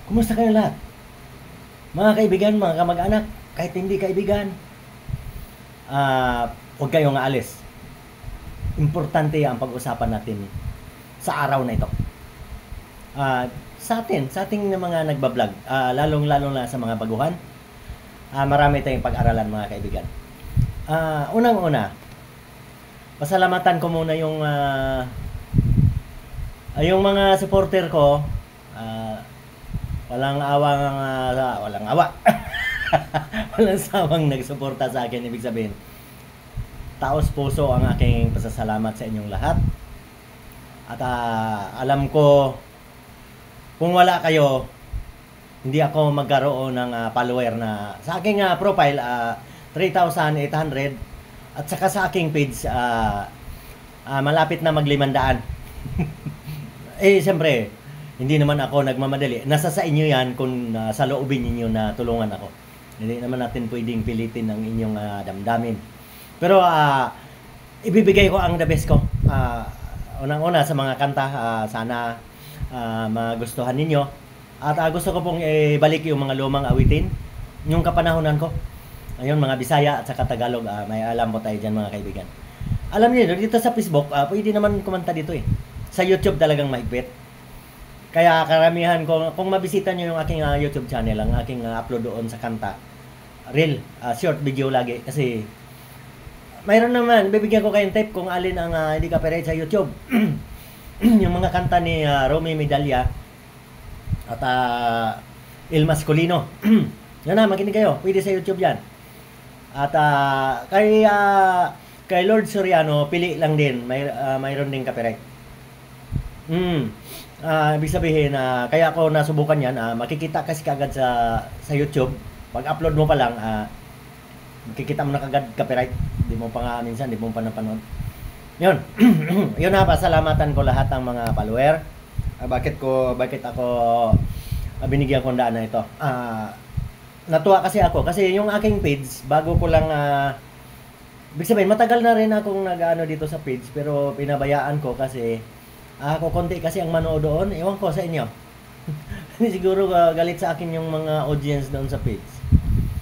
Kumusta kayo lahat? Mga kaibigan, mga kamag-anak, kahit hindi kaibigan, huwag kayong aalis. Importante ang pag-usapan natin sa araw na ito. Sa ating mga nagbablog, lalong-lalo na sa mga baguhan, marami tayong pag-aralan mga kaibigan. Unang-una, pasalamatan ko muna yung mga supporter ko. Walang walang awa. Walang sawang nagsuporta sa akin. Ibig sabihin, taos puso ang aking pasasalamat sa inyong lahat. At alam ko, kung wala kayo, hindi ako magkaroon ng follower na sa aking profile, 3,800, at saka sa aking page, malapit na mag-500. Siyempre, hindi naman ako nagmamadali. Nasa sa inyo yan kung sa loobin ninyo na tulungan ako. Hindi naman natin pwedeng pilitin ang inyong damdamin. Pero ibibigay ko ang the best ko. Unang-una sa mga kanta, sana magustuhan ninyo. At gusto ko pong ibalik yung mga lumang awitin, yung kapanahonan ko. Ayun, mga Bisaya at saka Tagalog, may alam po tayo dyan mga kaibigan. Alam niyo, dito sa Facebook, pwede naman kumanta dito eh. Sa YouTube talagang mahigpit. Kaya karamihan ko, kung mabisita nyo yung aking YouTube channel, ang aking upload doon sa kanta, reel, short video lagi. Kasi mayroon naman, bibigyan ko kayong tip kung alin ang hindi copyright sa YouTube. Yung mga kanta ni Romy Medalla at Il Masculino. Yan na, makinig kayo. Pwede sa YouTube yan. At kay Lord Soriano, pili lang din. Mayroon din copyright. Ibig sabihin, kaya ako nasubukan yan. Makikita kasi kagad sa YouTube. Pag-upload mo pa lang, makikita mo na kagad copyright. Di mo pa nga minsan, di mo pa napanood. Yun. Yun na, pasalamatan ko lahat ng mga follower. Bakit ako binigyan ko daan na ito. Natuwa kasi ako. Kasi yung aking page, bago ko lang, ibig sabihin, matagal na rin akong nag-ano dito sa page. Pero pinabayaan ko kasi, ako konti kasi ang manood doon. Ewan ko sa inyo. Siguro galit sa akin yung mga audience doon sa page.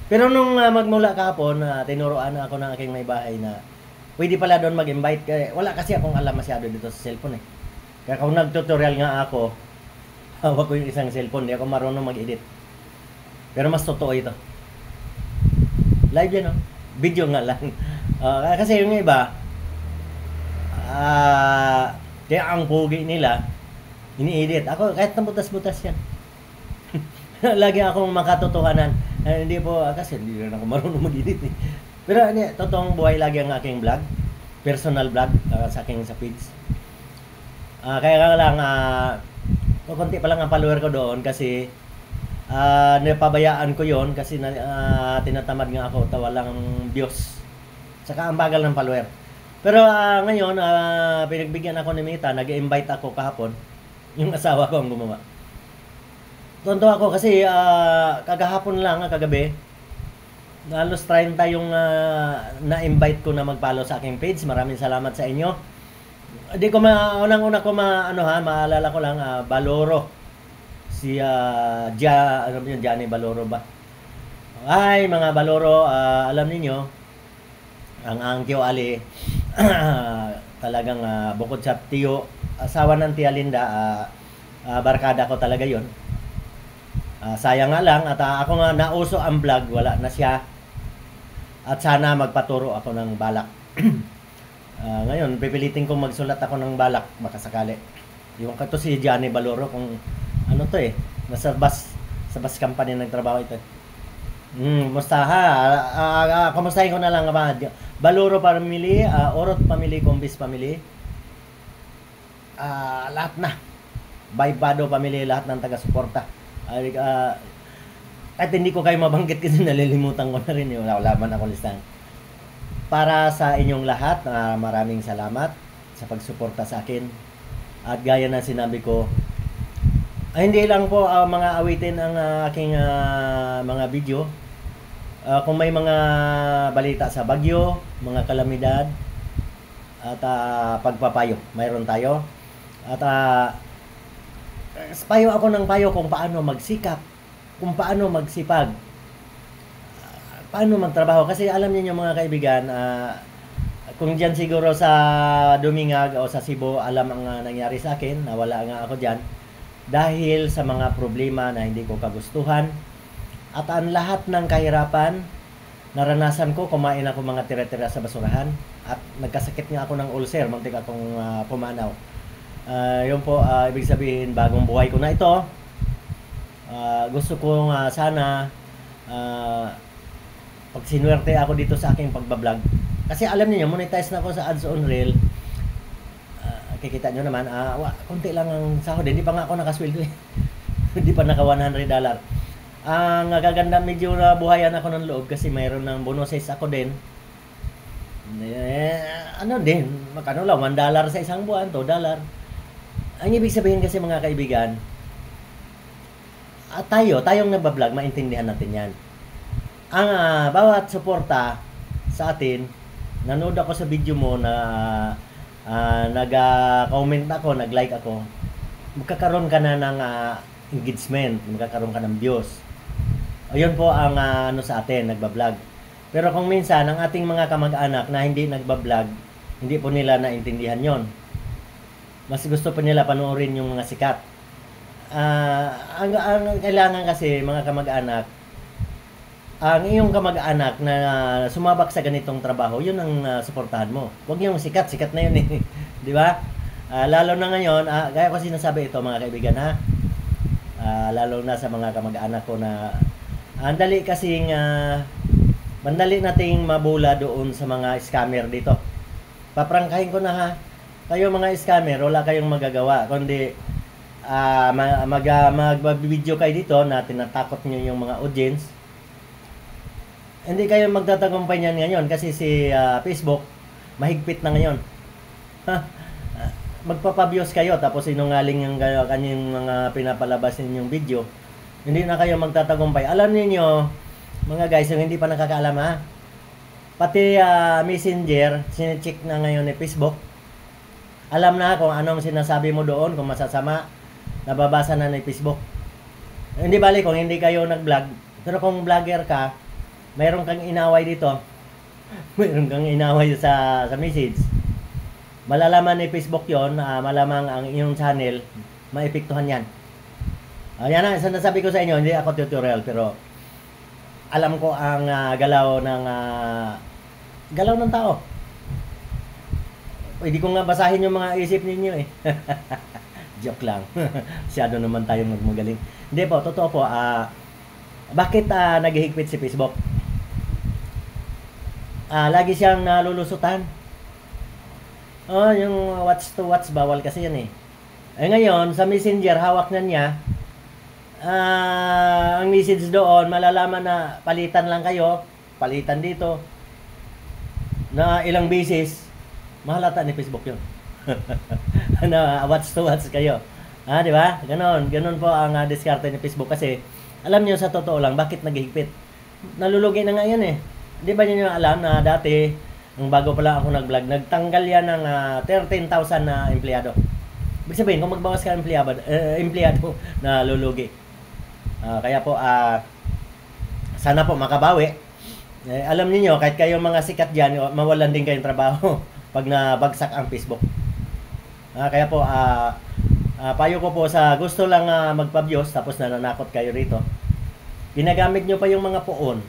Pero nung magmula kahapon, tinuruan ako ng aking may bahay na pwede pala doon mag-invite. Kaya wala kasi akong alam masyado dito sa cellphone eh. Kaya kung nag-tutorial nga ako, hawak ko yung isang cellphone. Hindi ako marunong mag-edit. Pero mas totoo ito. Live yan, no? Video nga lang. Kasi yung iba, kaya ang pugi nila, ini-edit. Ako, kahit nabutas-butas yan. Lagi akong makatotohanan. Hindi po, kasi hindi rin ako marunong mag-edit eh. Pero totoong buhay lagi ang aking vlog. Personal vlog sa aking sa page. Kaya nga lang, konti pa lang ang follower ko doon kasi napabayaan ko yon kasi tinatamad nga ako, walang views. Saka ang bagal ng follower. Pero ngayon, pinagbigyan ako ni Mita, nag-invite ako kahapon. Yung asawa ko ang gumawa. Tonto ako kasi kagahapon lang, kagabi, halos 30 yung na-invite ko na mag-follow sa aking page. Maraming salamat sa inyo. Hindi ko unang-una ko maalala ko lang, Baloro. Si Johnny Baloro ba? Ay, mga Baloro, alam niyo ang Angkyo Ali, talagang bukod sa tiyo, asawa ng Tia Linda, barkada ko talaga yon. Sayang nga lang, at ako nga nauso ang vlog, wala na siya. At sana magpaturo ako ng balak. Ngayon, pipilitin kong magsulat ako ng balak, makasakali. Yung kato si Johnny Baloro, kung ano to eh, nasa sa bus company nagtrabaho ito. Musta ha? Kumustahin ko na lang ba? Baloro family, Orot family, Combis family. Lahat na. Baybado family, lahat ng taga-suporta. At hindi ko kayo mabanggit kasi nalilimutan ko na rin. Wala man ako listahan. Para sa inyong lahat, maraming salamat sa pagsuporta sa akin. At gaya na sinabi ko, hindi lang po mga awitin ang aking mga video. Kung may mga balita sa bagyo, mga kalamidad, at pagpapayo, mayroon tayo. At payo ako ng payo kung paano magsikap, kung paano magsipag, paano magtrabaho. Kasi alam niyo mga kaibigan, kung dyan siguro sa Dumingag o sa Cebu, alam ang nangyari sa akin, nawala nga ako dyan. Dahil sa mga problema na hindi ko kagustuhan, at ang lahat ng kahirapan, naranasan ko, kumain ako mga tira-tira sa basurahan, at nagkasakit nga ako ng ulcer, muntik akong pumanaw. Yun po, ibig sabihin, bagong buhay ko na ito. Gusto ko sana pag sinuwerte ako dito sa aking pagbablog. Kasi alam niyo, monetize na ako sa ads on reel. Kikita nyo naman, konti lang ang sahod. Hindi pa nga ako nakasweldo eh. Hindi pa naka $100. Ang gaganda, medyo na buhayan ako ng loob kasi mayroon ng bonuses ako din. Ano din, magkano lang, $1 sa isang buwan, $2. Ang ibig sabihin kasi mga kaibigan, tayong nagbablog, maintindihan natin yan. Ang bawat suporta sa atin, nanood ako sa video mo na nag-comment ako, nag-like ako, magkakaroon ka na ng engagement, magkakaroon ka ng views. Ayun po ang ano sa atin, nagbablog. Pero kung minsan, ang ating mga kamag-anak na hindi nagbablog, hindi po nila naintindihan yon. Mas gusto pa nila panoorin yung mga sikat. Ang kailangan kasi, mga kamag-anak, ang iyong kamag-anak na sumabak sa ganitong trabaho, yun ang suportahan mo. Huwag yung sikat na yun eh. Di ba? Lalo na ngayon, gaya ko sinasabi ito mga kaibigan ha. Lalo na sa mga kamag-anak ko na andali kasing mandali nating mabula doon sa mga scammer dito. Paprangkahin ko na ha. Kayo mga scammer, wala kayong magagawa kundi mag-video kayo dito na tinatakot nyo yung mga audience. Hindi kayo magtatagumpay niyan ngayon kasi si Facebook mahigpit na ngayon. Magpapabiyos kayo tapos sinungaling yung kanyang mga pinapalabas ninyong video. Hindi na kayo magtatagumpay. Alam niyo mga guys, yung hindi pa nakakaalam ha. Pati Messenger, sine-check na ngayon ni Facebook. Alam na kung anong sinasabi mo doon, kung masasama, nababasa na ni Facebook. Hindi bali kung hindi kayo nag-vlog, pero kung vlogger ka, mayroon kang inaway dito. Mayroon kang inaway sa message. Malalaman ni Facebook yon, malamang ang iyong channel, maepektuhan yan. Yan na, sinasabi ko sa inyo, hindi ako tutorial, pero alam ko ang galaw ng tao. Pwede ko nga basahin yung mga isip ninyo eh. Joke lang. Siyado naman tayong magmagaling. Hindi po, totoo po. Bakit naghihigpit si Facebook? Lagi siyang nalulusutan. Yung watch to watch, bawal kasi yan eh. Ngayon, sa Messenger, hawak na niya. Ang message doon, malalaman na palitan lang kayo. Palitan dito. Na ilang beses, mahalata ni Facebook yun. Na watch to watch kayo. Di ba? Ganon po ang diskarte ni Facebook kasi alam niyo sa totoo lang, bakit naghihigpit? Nalulugi na nga yan eh. Di ba niyo alam na dati, nung bago pa lang ako nag-vlog, nagtanggal yan ng 13,000 na empleyado. Ibig sabihin, kung magbawas ka empleyado na lulugi. Kaya po, sana po makabawi. Alam niyo kahit kayong mga sikat dyan, mawalan din kayong trabaho pag nabagsak ang Facebook. Kaya po, payo ko po sa gusto lang magpa-views tapos nananakot kayo rito. Ginagamit nyo pa yung mga poon.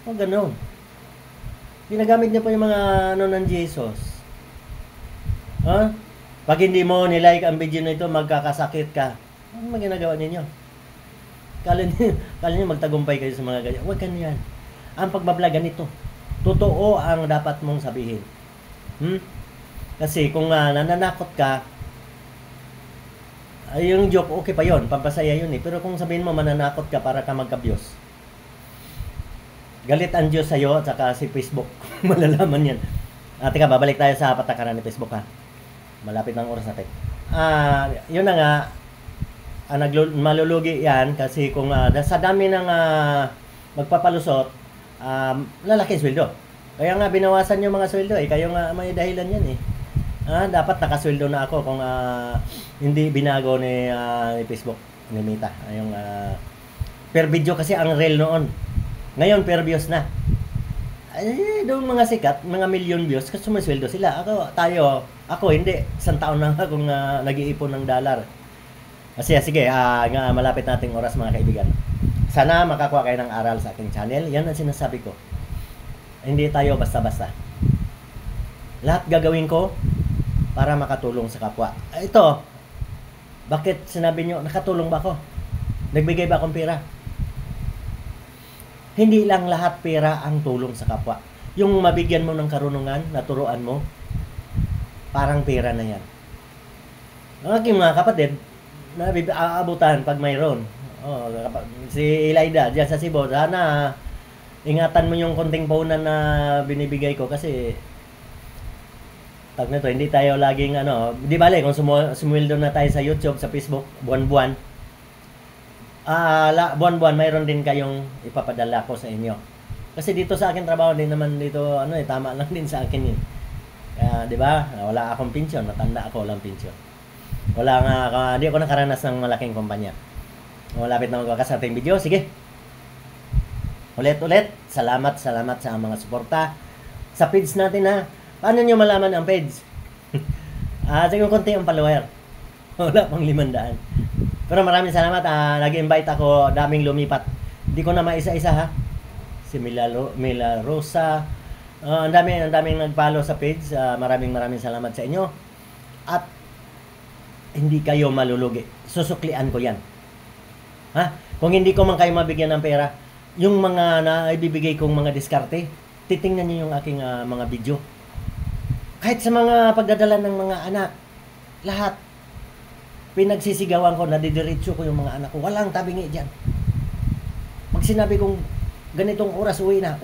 Ganun. Ginagamit nyo pa yung mga ng Jesus. Pag hindi mo nilike ang video na ito, magkakasakit ka. Ano mga ginagawa ninyo? Kala niyo magtagumpay kayo sa mga ganyan. Huwag ganyan. Ang pagbablog ganito. Totoo ang dapat mong sabihin. Kasi kung nananakot ka, yung joke, okay pa yon, pampasaya yun eh. Pero kung sabihin mo mananakot ka para ka magka-views, galit ang Diyos sa'yo at saka si Facebook. Malalaman yan. Teka, babalik tayo sa patakaran ni Facebook ha. Malapit ng oras natin. Yun na nga, malulugi yan kasi kung sa dami ng magpapalusot, lalaki sweldo. Kaya nga binawasan yung mga sweldo eh. Kayo nga may dahilan yan eh. Dapat nakasweldo na ako kung hindi binago ni Facebook, ni Meta. Yung per video kasi ang reel noon. Ngayon per views na. Doon mga sikat, mga million views, kasi sumasweldo sila. Ako hindi. Isang taon na akong nag-iipon ng dollar. Kasi sige, nga malapit nating oras mga kaibigan. Sana makakuha kayo ng aral sa aking channel. Yan ang sinasabi ko. Hindi tayo basta-basta. Lahat gagawin ko para makatulong sa kapwa. Ito, bakit sinabi nyo, nakatulong ba ako? Nagbigay ba akong pera? Hindi lang lahat pera ang tulong sa kapwa. Yung mabigyan mo ng karunungan, naturuan mo, parang pera na yan. Ang aking mga kapatid, aabutan pag mayroon. Si Elida, diyan sa Cebu, sana ingatan mo yung konting puhunan na binibigay ko kasi tag nito, hindi tayo laging di bale kung sumweldo na tayo sa YouTube, sa Facebook, buwan-buwan. Buwan-buwan mayroon din kayong ipapadala ko sa inyo. Kasi dito sa akin trabaho din naman dito, tama lang din sa akin yun. Di ba? Wala akong pensyon, natanda ako, walang pensyon. Hindi ako nakaranas ng malaking kumpanya. Malapit na magwakas sa ating video. Sige. Ulit. Salamat sa mga suporta. Sa page natin Paano nyo malaman ang page? Sige, konti ang follower. Wala pang 500. Pero maraming salamat. Nag-invite ako. Daming lumipat. Hindi ko na maisa-isa Si Mila Rosa. Ang daming nag-follow sa page. Maraming salamat sa inyo. At hindi kayo malulugi. Susuklian ko yan. Kung hindi ko man kayo mabigyan ng pera, yung mga naibibigay kong mga diskarte, titingnan niyo yung aking mga video. Kahit sa mga pagdadala ng mga anak, lahat, pinagsisigawan ko, nadidiretso ko yung mga anak ko. Walang tabingi dyan. Pag sinabi kong ganitong oras, uwi na.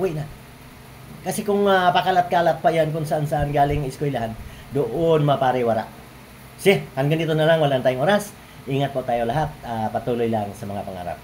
Kasi kung pakalat-kalat pa yan kung saan-saan galing eskwelahan, doon mapariwara. Hanggang dito na lang, walang tayong oras. Ingat po tayo lahat. Patuloy lang sa mga pangarap.